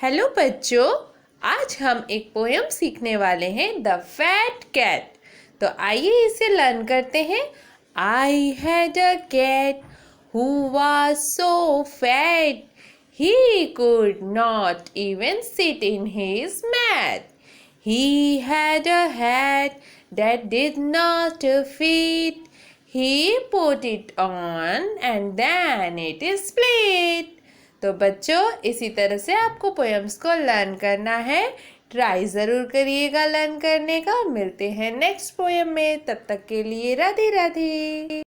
Hello बच्चों, आज हम एक पोयम सीखने वाले हैं द फैट कैट। तो आइए इसे लर्न करते हैं। I had a cat who was so fat he could not even sit in his mat. He had a hat that did not fit. He put it on and then it split. तो बच्चों, इसी तरह से आपको poems को learn करना है। Try ज़रूर करिएगा लर्न करने का। मिलते हैं नेक्स्ट पोएम में, तब तक के लिए राधे राधे।